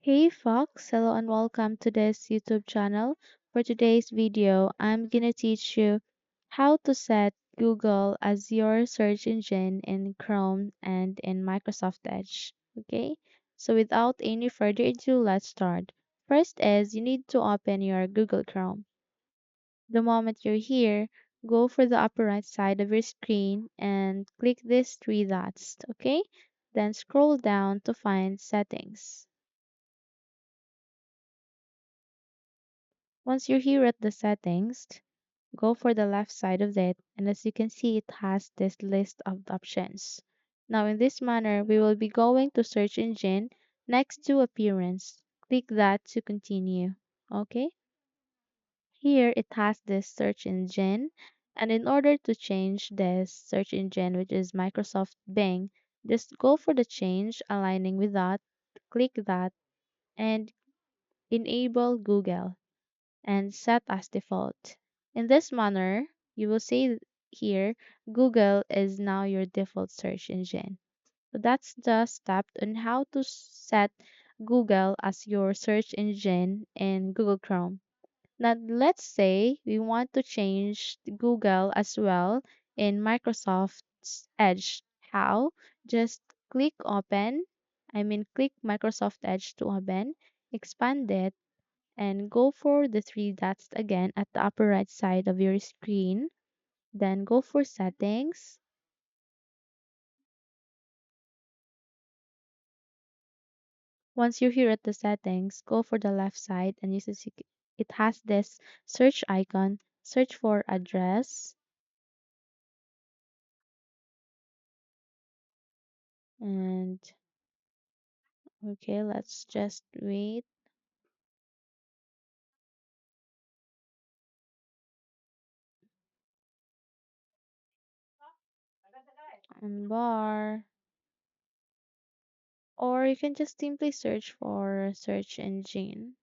Hey Fox, hello and welcome to this YouTube channel. For today's video, I'm gonna teach you how to set Google as your search engine in Chrome and in Microsoft Edge. Okay, so without any further ado, let's start. First is you need to open your Google Chrome. The moment you're here, go for the upper right side of your screen and click these three dots, okay? Then scroll down to find settings. Once you're here at the settings, go for the left side of it, and as you can see, it has this list of options. Now, in this manner, we will be going to search engine next to appearance. Click that to continue. Okay? Here it has this search engine, and in order to change this search engine, which is Microsoft Bing, just go for the change aligning with that, click that, and enable Google and set as default. In this manner, you will see here Google is now your default search engine. So that's the step on how to set Google as your search engine in Google Chrome. Now, let's say we want to change Google as well in Microsoft's Edge. How? Just click Microsoft Edge to open, expand it, and go for the three dots again at the upper right side of your screen. Then go for settings. Once you're here at the settings, go for the left side and it has this search icon. Search for address and okay, let's just wait and bar. Or you can just simply search for search engine.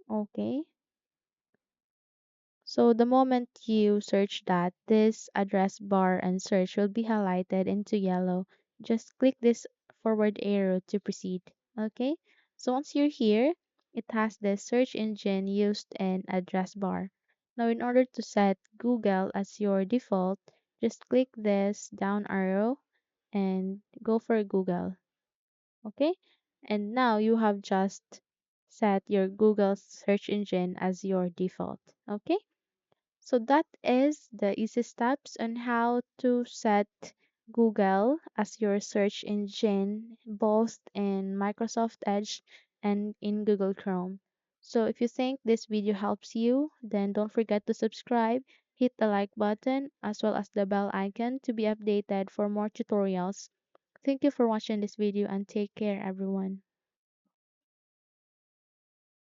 Okay. So the moment you search that, this address bar and search will be highlighted into yellow. Just click this forward arrow to proceed. Okay? So once you're here, it has the search engine used in address bar. Now in order to set Google as your default, just click this down arrow and go for Google. Okay? And now you have just set your Google search engine as your default. Okay? So that is the easy steps on how to set Google as your search engine both in Microsoft Edge and in Google Chrome. So if you think this video helps you, then don't forget to subscribe, hit the like button as well as the bell icon to be updated for more tutorials. Thank you for watching this video and take care everyone.